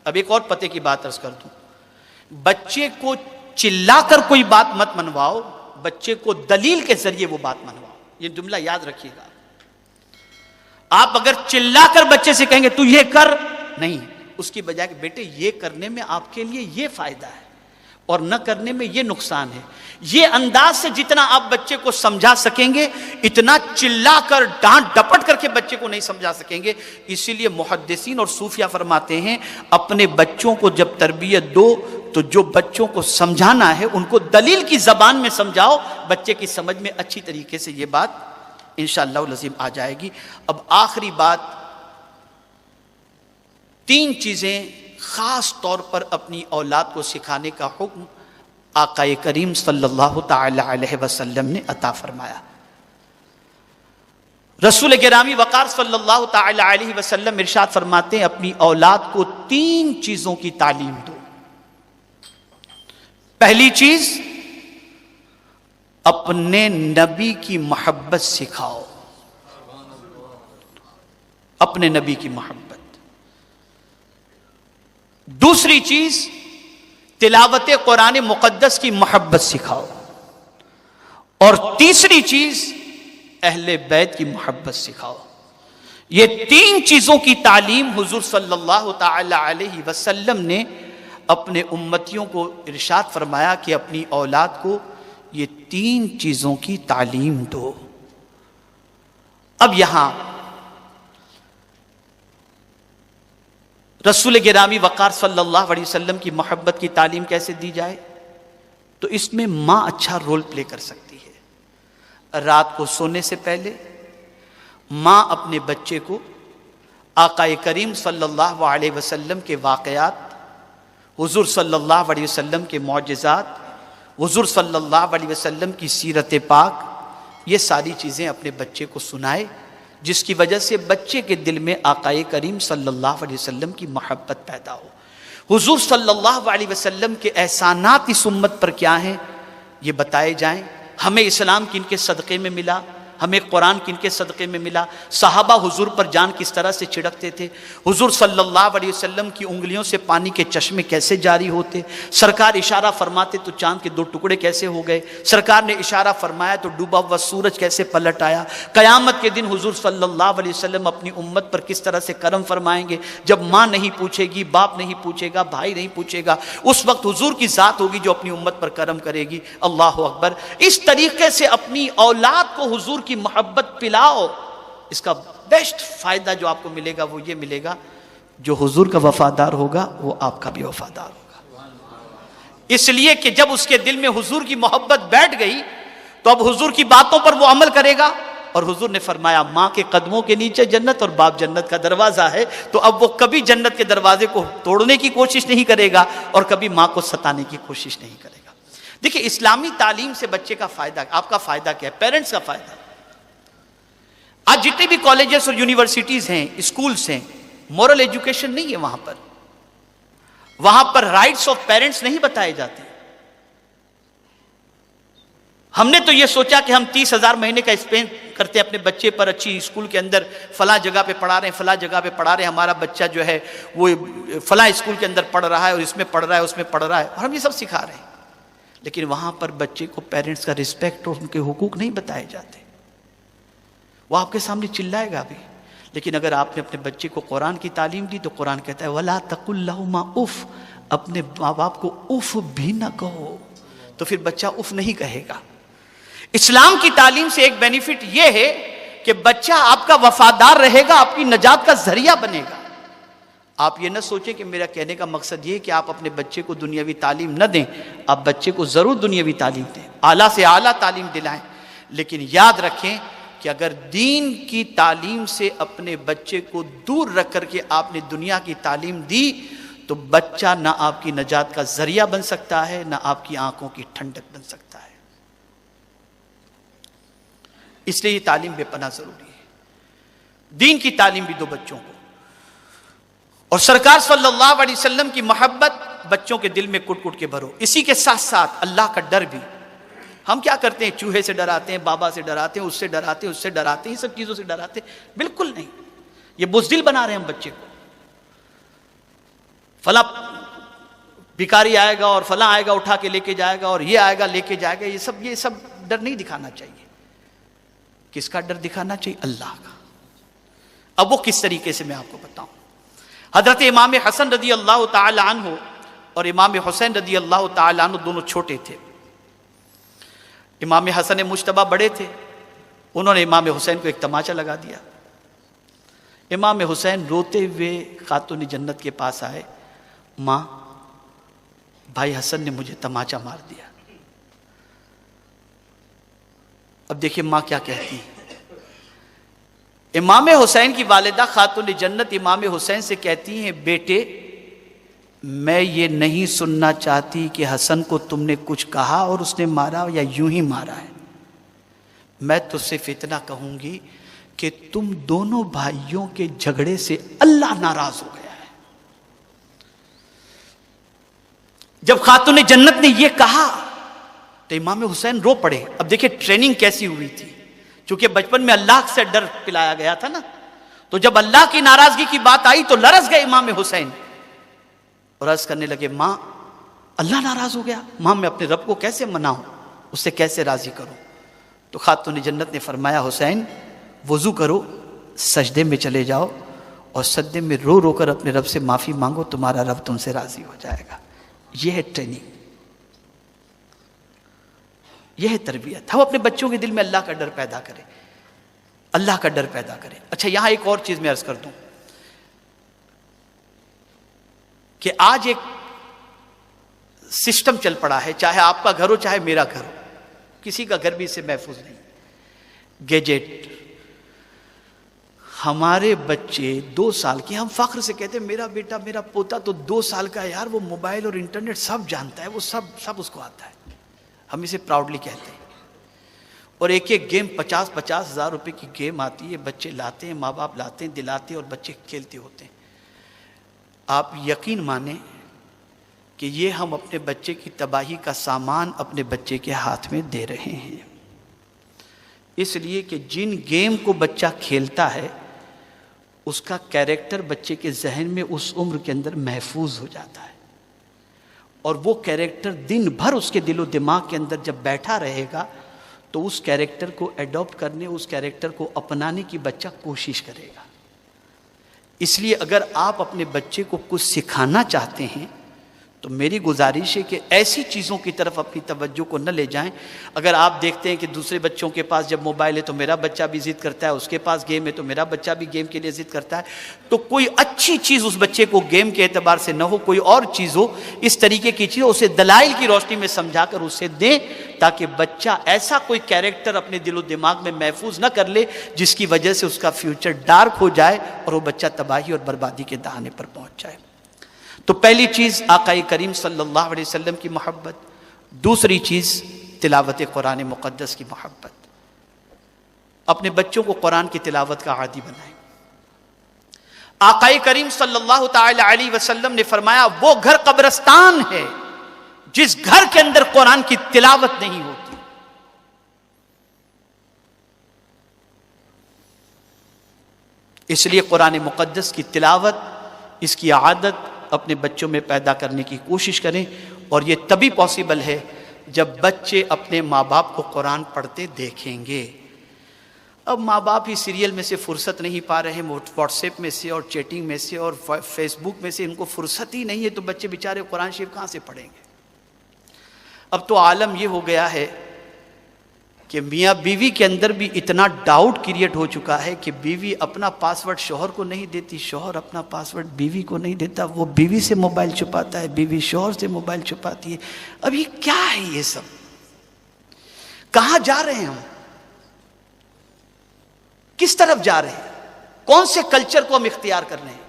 اب ایک اور پتے کی بات عرض کر دوں، بچے کو چلا کر کوئی بات مت منواؤ، بچے کو دلیل کے ذریعے وہ بات منواؤ. یہ جملہ یاد رکھیے گا. آپ اگر چلا کر بچے سے کہیں گے تو یہ کر، نہیں، اس کی بجائے کہ بیٹے یہ کرنے میں آپ کے لیے یہ فائدہ ہے اور نہ کرنے میں یہ نقصان ہے، یہ انداز سے جتنا آپ بچے کو سمجھا سکیں گے اتنا چلا کر ڈانٹ ڈپٹ کر کے بچے کو نہیں سمجھا سکیں گے. اسی لیے محدثین اور صوفیہ فرماتے ہیں اپنے بچوں کو جب تربیت دو تو جو بچوں کو سمجھانا ہے ان کو دلیل کی زبان میں سمجھاؤ، بچے کی سمجھ میں اچھی طریقے سے یہ بات انشاءاللہ العظیم آ جائے گی. اب آخری بات، 3 چیزیں خاص طور پر اپنی اولاد کو سکھانے کا حکم آقا کریم صلی اللہ تعالی علیہ وسلم نے عطا فرمایا. رسول گرامی وقار صلی اللہ تعالی علیہ وسلم ارشاد فرماتے ہیں اپنی اولاد کو 3 چیزوں کی تعلیم دو. پہلی چیز، اپنے نبی کی محبت سکھاؤ، اپنے نبی کی محبت. دوسری چیز، تلاوت قرآن مقدس کی محبت سکھاؤ. اور تیسری چیز، اہل بیت کی محبت سکھاؤ. یہ 3 چیزوں کی تعلیم حضور صلی اللہ تعالی علیہ وسلم نے اپنے امتیوں کو ارشاد فرمایا کہ اپنی اولاد کو یہ 3 چیزوں کی تعلیم دو. اب یہاں رسول گرامی وقار صلی اللہ علیہ وسلم کی محبت کی تعلیم کیسے دی جائے؟ تو اس میں ماں اچھا رول پلے کر سکتی ہے. رات کو سونے سے پہلے ماں اپنے بچے کو آقا کریم صلی اللہ علیہ وسلم کے واقعات، حضور صلی اللہ علیہ وسلم کے معجزات، حضور صلی اللہ علیہ وسلم کی سیرت پاک، یہ ساری چیزیں اپنے بچے کو سنائے، جس کی وجہ سے بچے کے دل میں آقا کریم صلی اللہ علیہ وسلم کی محبت پیدا ہو. حضور صلی اللہ علیہ وسلم کے احسانات اس امت پر کیا ہیں یہ بتائے جائیں. ہمیں اسلام کن کے صدقے میں ملا، ہمیں قرآن کن کے صدقے میں ملا، صحابہ حضور پر جان کس طرح سے چھڑکتے تھے، حضور صلی اللہ علیہ وسلم کی انگلیوں سے پانی کے چشمے کیسے جاری ہوتے، سرکار اشارہ فرماتے تو چاند کے 2 ٹکڑے کیسے ہو گئے، سرکار نے اشارہ فرمایا تو ڈوبا ہوا سورج کیسے پلٹ آیا. قیامت کے دن حضور صلی اللہ علیہ وسلم اپنی امت پر کس طرح سے کرم فرمائیں گے. جب ماں نہیں پوچھے گی، باپ نہیں پوچھے گا، بھائی نہیں پوچھے گا، اس وقت حضور کی ذات ہوگی جو اپنی امت پر کرم کرے گی. اللہ اکبر. اس طریقے سے اپنی اولاد کو حضور کی محبت پلاؤ. اس کا بیسٹ فائدہ جو آپ کو ملے گا وہ یہ ملے گا، جو حضور کا وفادار ہوگا وہ آپ کا بھی وفادار ہوگا. اس لیے کہ جب اس کے دل میں حضور کی محبت بیٹھ گئی تو اب حضور کی باتوں پر وہ عمل کرے گا. اور حضور نے فرمایا ماں کے قدموں کے نیچے جنت اور باپ جنت کا دروازہ ہے، تو اب وہ کبھی جنت کے دروازے کو توڑنے کی کوشش نہیں کرے گا اور کبھی ماں کو ستانے کی کوشش نہیں کرے گا. دیکھیں اسلامی تعلیم سے بچے کا فائدہ، آپ کا فائدہ کیا ہے؟ پیرنٹس کا فائدہ. آج جتنے بھی کالجز اور یونیورسٹیز ہیں، اسکولز ہیں، مورل ایجوکیشن نہیں ہے وہاں پر رائٹس آف پیرنٹس نہیں بتائے جاتے. ہم نے تو یہ سوچا کہ ہم 30,000 مہینے کا اسپینڈ کرتے ہیں اپنے بچے پر، اچھی اسکول کے اندر فلاں جگہ پہ پڑھا رہے ہیں، فلاں جگہ پہ پڑھا رہے ہیں، ہمارا بچہ جو ہے وہ فلاں اسکول کے اندر پڑھ رہا ہے اور اس میں پڑھ رہا ہے، اس میں پڑھ رہا ہے، اور ہم یہ سب سکھا رہے ہیں. لیکن وہاں پر بچے کو پیرنٹس کا رسپیکٹ اور ان کے حقوق نہیں بتائے جاتے. وہ آپ کے سامنے چلائے گا بھی، لیکن اگر آپ نے اپنے بچے کو قرآن کی تعلیم دی تو قرآن کہتا ہے وَلَا تَقُلْ لَهُمَا اُف، اپنے ماں باپ کو اف بھی نہ کہو. تو پھر بچہ اف نہیں کہے گا. اسلام کی تعلیم سے ایک بینیفٹ یہ ہے کہ بچہ آپ کا وفادار رہے گا، آپ کی نجات کا ذریعہ بنے گا. آپ یہ نہ سوچیں کہ میرا کہنے کا مقصد یہ کہ آپ اپنے بچے کو دنیاوی تعلیم نہ دیں، آپ بچے کو ضرور دنیاوی تعلیم دیں، اعلیٰ سے اعلیٰ تعلیم دلائیں، لیکن یاد رکھیں کہ اگر دین کی تعلیم سے اپنے بچے کو دور رکھ کر کے آپ نے دنیا کی تعلیم دی تو بچہ نہ آپ کی نجات کا ذریعہ بن سکتا ہے، نہ آپ کی آنکھوں کی ٹھنڈک بن سکتا ہے. اس لیے یہ تعلیم بے پناہ ضروری ہے. دین کی تعلیم بھی دو بچوں کو، اور سرکار صلی اللہ علیہ وسلم کی محبت بچوں کے دل میں کٹ کٹ کے بھرو. اسی کے ساتھ ساتھ اللہ کا ڈر بھی. ہم کیا کرتے ہیں؟ چوہے سے ڈراتے ہیں، بابا سے ڈراتے ہیں، اس سے ڈراتے ہیں، اس سے ڈراتے ہیں، یہ سب چیزوں سے ڈراتے ہیں. بالکل نہیں، یہ بزدل بنا رہے ہیں ہم بچے کو. فلاں بھکاری آئے گا اور فلاں آئے گا اٹھا کے لے کے جائے گا اور یہ آئے گا لے کے جائے گا، یہ سب ڈر نہیں دکھانا چاہیے. کس کا ڈر دکھانا چاہیے؟ اللہ کا. اب وہ کس طریقے سے میں آپ کو بتاؤں. حضرت امام حسن رضی اللہ تعالی عنہ اور امام حسین رضی اللہ تعالی عنہ دونوں چھوٹے تھے. امام حسن مجتبیٰ بڑے تھے، انہوں نے امام حسین کو ایک تماچا لگا دیا. امام حسین روتے ہوئے خاتون جنت کے پاس آئے، ماں بھائی حسن نے مجھے تماچا مار دیا. اب دیکھیے ماں کیا کہتی ہے. امام حسین کی والدہ خاتون جنت امام حسین سے کہتی ہیں، بیٹے میں یہ نہیں سننا چاہتی کہ حسن کو تم نے کچھ کہا اور اس نے مارا یا یوں ہی مارا ہے. میں تو صرف اتنا کہوں گی کہ تم دونوں بھائیوں کے جھگڑے سے اللہ ناراض ہو گیا ہے. جب خاتون جنت نے یہ کہا تو امام حسین رو پڑے. اب دیکھیں ٹریننگ کیسی ہوئی تھی، چونکہ بچپن میں اللہ سے ڈر پلایا گیا تھا نا، تو جب اللہ کی ناراضگی کی بات آئی تو لرز گئے امام حسین اور عرض کرنے لگے، ماں اللہ ناراض ہو گیا، ماں میں اپنے رب کو کیسے مناؤں، اس سے کیسے راضی کروں. تو خاتون جنت نے فرمایا، حسین وضو کرو، سجدے میں چلے جاؤ اور سجدے میں رو رو کر اپنے رب سے معافی مانگو، تمہارا رب تم سے راضی ہو جائے گا. یہ ہے ٹریننگ، یہ ہے تربیت. ہم اپنے بچوں کے دل میں اللہ کا ڈر پیدا کریں، اللہ کا ڈر پیدا کریں. اچھا یہاں ایک اور چیز میں عرض کر دوں کہ آج ایک سسٹم چل پڑا ہے، چاہے آپ کا گھر ہو چاہے میرا گھر ہو، کسی کا گھر بھی اس سے محفوظ نہیں. گیجٹ. ہمارے بچے 2 سال کے، ہم فخر سے کہتے ہیں میرا بیٹا میرا پوتا تو 2 سال کا ہے یار، وہ موبائل اور انٹرنیٹ سب جانتا ہے، وہ سب اس کو آتا ہے. ہم اسے پراؤڈلی کہتے ہیں. اور ایک گیم 50-50 ہزار روپے کی گیم آتی ہے، بچے لاتے ہیں، ماں باپ لاتے ہیں، دلاتے ہیں اور بچے کھیلتے ہوتے ہیں. آپ یقین مانیں کہ یہ ہم اپنے بچے کی تباہی کا سامان اپنے بچے کے ہاتھ میں دے رہے ہیں. اس لیے کہ جن گیم کو بچہ کھیلتا ہے اس کا کیریکٹر بچے کے ذہن میں اس عمر کے اندر محفوظ ہو جاتا ہے، اور وہ کیریکٹر دن بھر اس کے دل و دماغ کے اندر جب بیٹھا رہے گا تو اس کیریکٹر کو ایڈاپٹ کرنے، اس کیریکٹر کو اپنانے کی بچہ کوشش کرے گا. اس لیے اگر آپ اپنے بچے کو کچھ سکھانا چاہتے ہیں تو میری گزارش ہے کہ ایسی چیزوں کی طرف اپنی توجہ کو نہ لے جائیں. اگر آپ دیکھتے ہیں کہ دوسرے بچوں کے پاس جب موبائل ہے تو میرا بچہ بھی ضد کرتا ہے، اس کے پاس گیم ہے تو میرا بچہ بھی گیم کے لیے ضد کرتا ہے، تو کوئی اچھی چیز اس بچے کو گیم کے اعتبار سے نہ ہو، کوئی اور چیز ہو، اس طریقے کی چیز اسے دلائل کی روشنی میں سمجھا کر اسے دیں، تاکہ بچہ ایسا کوئی کیریکٹر اپنے دل و دماغ میں محفوظ نہ کر لے جس کی وجہ سے اس کا فیوچر ڈارک ہو جائے اور وہ بچہ تباہی اور بربادی کے دہانے پر پہنچ جائے. تو پہلی چیز آقا کریم صلی اللہ علیہ وسلم کی محبت، دوسری چیز تلاوت قرآن مقدس کی محبت. اپنے بچوں کو قرآن کی تلاوت کا عادی بنائیں. آقا کریم صلی اللہ تعالی علیہ وسلم نے فرمایا، وہ گھر قبرستان ہے جس گھر کے اندر قرآن کی تلاوت نہیں ہوتی. اس لیے قرآن مقدس کی تلاوت، اس کی عادت اپنے بچوں میں پیدا کرنے کی کوشش کریں، اور یہ تبھی پاسبل ہے جب بچے اپنے ماں باپ کو قرآن پڑھتے دیکھیں گے. اب ماں باپ ہی سیریل میں سے فرصت نہیں پا رہے ہیں، واٹس ایپ میں سے اور چیٹنگ میں سے اور فیس بک میں سے ان کو فرصت ہی نہیں ہے، تو بچے بیچارے قرآن شریف کہاں سے پڑھیں گے. اب تو عالم یہ ہو گیا ہے کہ میاں بیوی کے اندر بھی اتنا ڈاؤٹ کریٹ ہو چکا ہے کہ بیوی اپنا پاسورڈ شوہر کو نہیں دیتی، شوہر اپنا پاسورڈ بیوی کو نہیں دیتا، وہ بیوی سے موبائل چھپاتا ہے، بیوی شوہر سے موبائل چھپاتی ہے. اب یہ کیا ہے؟ یہ سب کہاں جا رہے ہیں ہم؟ کس طرف جا رہے ہیں؟ کون سے کلچر کو ہم اختیار کر رہے ہیں؟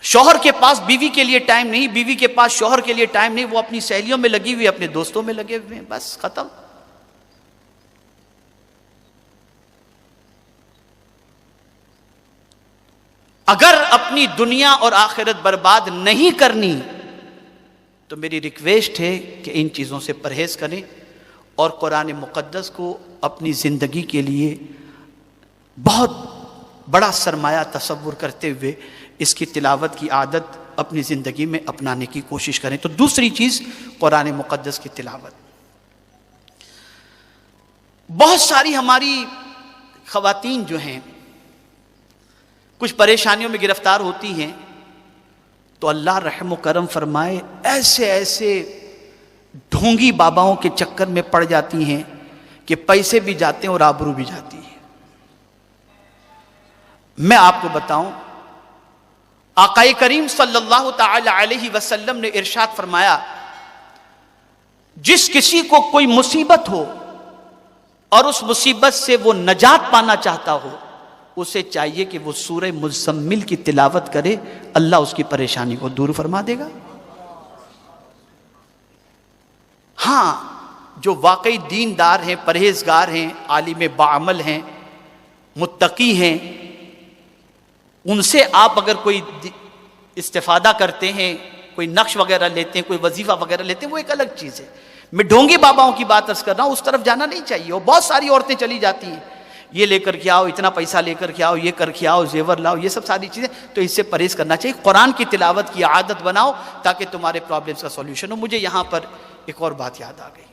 شوہر کے پاس بیوی کے لیے ٹائم نہیں، بیوی کے پاس شوہر کے لیے ٹائم نہیں، وہ اپنی سہیلیوں میں لگی ہوئی، اپنے دوستوں میں لگے ہوئے ہیں، بس ختم. اگر اپنی دنیا اور آخرت برباد نہیں کرنی تو میری ریکویسٹ ہے کہ ان چیزوں سے پرہیز کریں اور قرآن مقدس کو اپنی زندگی کے لیے بہت بڑا سرمایہ تصور کرتے ہوئے اس کی تلاوت کی عادت اپنی زندگی میں اپنانے کی کوشش کریں۔ تو دوسری چیز قرآن مقدس کی تلاوت۔ بہت ساری ہماری خواتین جو ہیں کچھ پریشانیوں میں گرفتار ہوتی ہیں تو اللہ رحم و کرم فرمائے ایسے ایسے ڈھونگی باباؤں کے چکر میں پڑ جاتی ہیں کہ پیسے بھی جاتے ہیں اور آبرو بھی جاتی ہے۔ میں آپ کو بتاؤں، آقا کریم صلی اللہ تعالی علیہ وسلم نے ارشاد فرمایا، جس کسی کو کوئی مصیبت ہو اور اس مصیبت سے وہ نجات پانا چاہتا ہو، اسے چاہیے کہ وہ سورہ مزمل کی تلاوت کرے، اللہ اس کی پریشانی کو دور فرما دے گا۔ ہاں، جو واقعی دیندار ہیں، پرہیزگار ہیں، عالم باعمل ہیں، متقی ہیں، ان سے آپ اگر کوئی استفادہ کرتے ہیں، کوئی نقش وغیرہ لیتے ہیں، کوئی وظیفہ وغیرہ لیتے ہیں، وہ ایک الگ چیز ہے۔ میں ڈھونگے باباؤں کی بات عرض کر رہا ہوں، اس طرف جانا نہیں چاہیے۔ اور بہت ساری عورتیں چلی جاتی ہیں، یہ لے کر کے آؤ، اتنا پیسہ لے کر کے آؤ، یہ کر کے آؤ، زیور لاؤ، یہ سب ساری چیزیں، تو اس سے پرہیز کرنا چاہیے۔ قرآن کی تلاوت کی عادت بناؤ تاکہ تمہارے پرابلمز کا سولوشن ہو۔ مجھے یہاں پر ایک اور بات یاد آ گئی،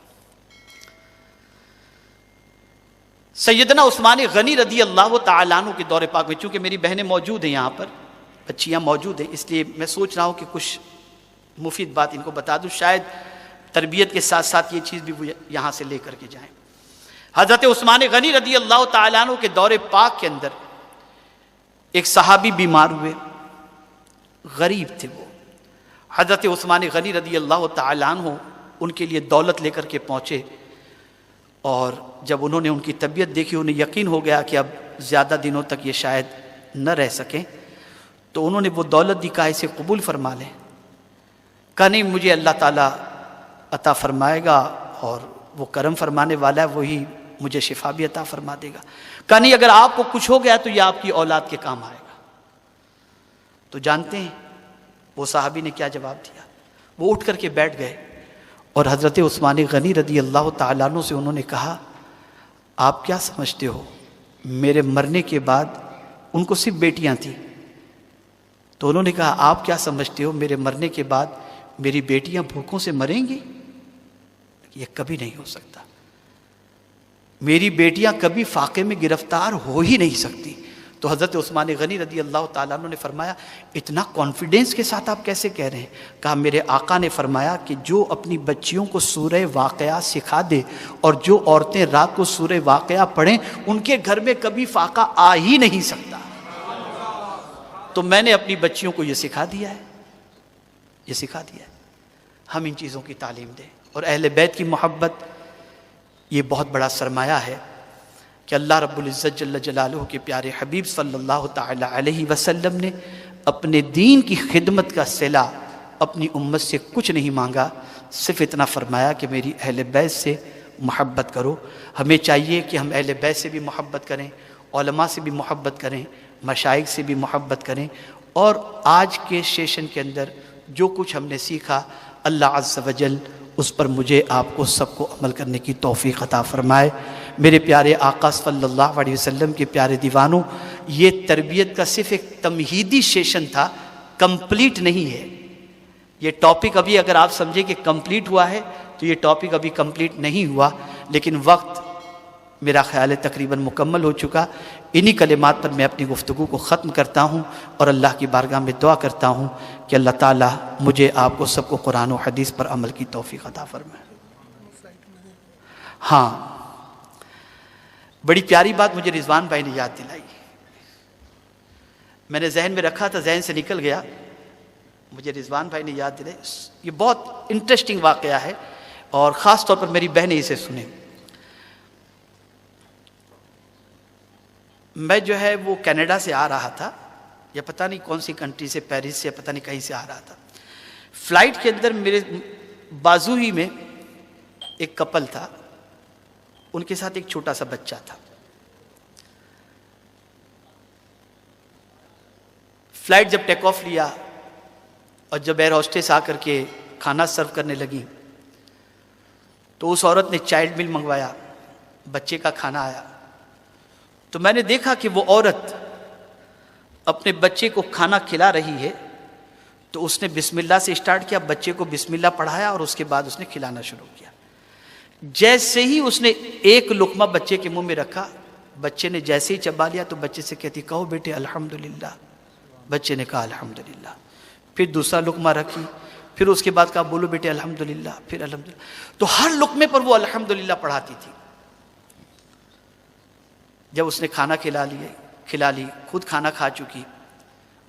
سیدنا عثمان غنی رضی اللہ تعالیٰ عنہ کے دور پاک میں، چونکہ میری بہنیں موجود ہیں یہاں پر، بچیاں موجود ہیں، اس لیے میں سوچ رہا ہوں کہ کچھ مفید بات ان کو بتا دوں، شاید تربیت کے ساتھ ساتھ یہ چیز بھی وہ یہاں سے لے کر کے جائیں۔ حضرت عثمان غنی رضی اللہ تعالیٰ عنہ کے دور پاک کے اندر ایک صحابی بیمار ہوئے، غریب تھے وہ۔ حضرت عثمان غنی رضی اللہ تعالیٰ عنہ ان کے لیے دولت لے کر کے پہنچے، اور جب انہوں نے ان کی طبیعت دیکھی، انہیں یقین ہو گیا کہ اب زیادہ دنوں تک یہ شاید نہ رہ سکیں، تو انہوں نے وہ دولت دی، کہا اسے قبول فرما لیں۔ کہا نہیں، مجھے اللہ تعالیٰ عطا فرمائے گا، اور وہ کرم فرمانے والا ہے، وہی مجھے شفا بھی عطا فرما دے گا۔ کہا نہیں، اگر آپ کو کچھ ہو گیا تو یہ آپ کی اولاد کے کام آئے گا۔ تو جانتے ہیں وہ صحابی نے کیا جواب دیا؟ وہ اٹھ کر کے بیٹھ گئے اور حضرت عثمان غنی رضی اللہ تعالیٰ عنہ سے انہوں نے کہا، آپ کیا سمجھتے ہو میرے مرنے کے بعد، ان کو صرف بیٹیاں تھیں، تو انہوں نے کہا آپ کیا سمجھتے ہو میرے مرنے کے بعد میری بیٹیاں بھوکوں سے مریں گی؟ یہ کبھی نہیں ہو سکتا، میری بیٹیاں کبھی فاقے میں گرفتار ہو ہی نہیں سکتی۔ تو حضرت عثمان غنی رضی اللہ تعالیٰ عنہ نے فرمایا، اتنا کانفیڈنس کے ساتھ آپ کیسے کہہ رہے ہیں؟ کہا میرے آقا نے فرمایا کہ جو اپنی بچیوں کو سورہ واقعہ سکھا دے اور جو عورتیں رات کو سورہ واقعہ پڑھیں، ان کے گھر میں کبھی فاقہ آ ہی نہیں سکتا۔ تو میں نے اپنی بچیوں کو یہ سکھا دیا ہے، یہ سکھا دیا ہے۔ ہم ان چیزوں کی تعلیم دیں، اور اہل بیت کی محبت یہ بہت بڑا سرمایہ ہے کہ اللہ رب العزت جل جلالہ کے پیارے حبیب صلی اللہ تعالی علیہ وسلم نے اپنے دین کی خدمت کا صلہ اپنی امت سے کچھ نہیں مانگا، صرف اتنا فرمایا کہ میری اہل بیت سے محبت کرو۔ ہمیں چاہیے کہ ہم اہل بیت سے بھی محبت کریں، علماء سے بھی محبت کریں، مشائخ سے بھی محبت کریں، اور آج کے سیشن کے اندر جو کچھ ہم نے سیکھا، اللہ عز و جل اس پر مجھے آپ کو سب کو عمل کرنے کی توفیق عطا فرمائے۔ میرے پیارے آقا صلی اللہ علیہ وسلم کے پیارے دیوانوں، یہ تربیت کا صرف ایک تمہیدی سیشن تھا، کمپلیٹ نہیں ہے۔ یہ ٹاپک ابھی اگر آپ سمجھیں کہ کمپلیٹ ہوا ہے تو یہ ٹاپک ابھی کمپلیٹ نہیں ہوا، لیکن وقت میرا خیال ہے تقریباً مکمل ہو چکا۔ انہی کلمات پر میں اپنی گفتگو کو ختم کرتا ہوں، اور اللہ کی بارگاہ میں دعا کرتا ہوں کہ اللہ تعالیٰ مجھے آپ کو سب کو قرآن و حدیث پر عمل کی توفیق عطا فرمائے۔ ہاں، بڑی پیاری بات مجھے رضوان بھائی نے یاد دلائی، میں نے ذہن میں رکھا تھا، ذہن سے نکل گیا، مجھے رضوان بھائی نے یاد دلائی۔ یہ بہت انٹرسٹنگ واقعہ ہے، اور خاص طور پر میری بہنیں اسے سنیں۔ میں جو ہے وہ کینیڈا سے آ رہا تھا، یا پتہ نہیں کون سی کنٹری سے، پیرس سے، پتہ نہیں کہیں سے آ رہا تھا۔ فلائٹ کے اندر میرے بازو ہی میں ایک کپل تھا، ان کے ساتھ ایک چھوٹا سا بچہ تھا۔ فلائٹ جب ٹیک آف لیا اور جب ایئر ہوسٹس آ کر کے کھانا سرو کرنے لگی تو اس عورت نے چائلڈ میل منگوایا، بچے کا کھانا آیا، تو میں نے دیکھا کہ وہ عورت اپنے بچے کو کھانا کھلا رہی ہے تو اس نے بسم اللہ سے اسٹارٹ کیا، بچے کو بسم اللہ پڑھایا اور اس کے بعد اس نے کھلانا شروع کیا۔ جیسے ہی اس نے ایک لقمہ بچے کے منہ میں رکھا، بچے نے جیسے ہی چبا لیا تو بچے سے کہتی کہو بیٹے الحمدللہ، بچے نے کہا الحمدللہ، پھر دوسرا لقمہ رکھی، پھر اس کے بعد کہا بولو بیٹے الحمدللہ، پھر الحمدللہ، تو ہر لقمے پر وہ الحمدللہ پڑھاتی تھی۔ جب اس نے کھانا کھلا لی، خود کھانا کھا چکی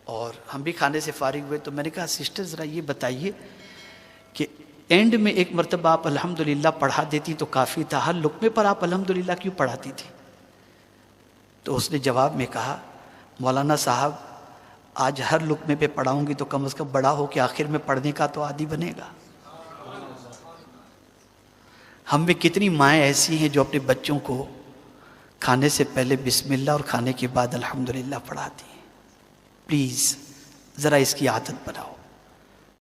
اور ہم بھی کھانے سے فارغ ہوئے، تو میں نے کہا سسٹر ذرا یہ بتائیے کہ اینڈ میں ایک مرتبہ آپ الحمدللہ پڑھا دیتی تو کافی تھا، ہر لقمے پر آپ الحمدللہ کیوں پڑھاتی تھی؟ تو اس نے جواب میں کہا مولانا صاحب آج ہر لقمے پہ پڑھاؤں گی تو کم از کم بڑا ہو کہ آخر میں پڑھنے کا تو عادی بنے گا۔ ہم میں کتنی مائیں ایسی ہیں جو اپنے بچوں کو کھانے سے پہلے بسم اللہ اور کھانے کے بعد الحمدللہ پڑھاتی ہیں۔ پلیز ذرا اس کی عادت بناؤ۔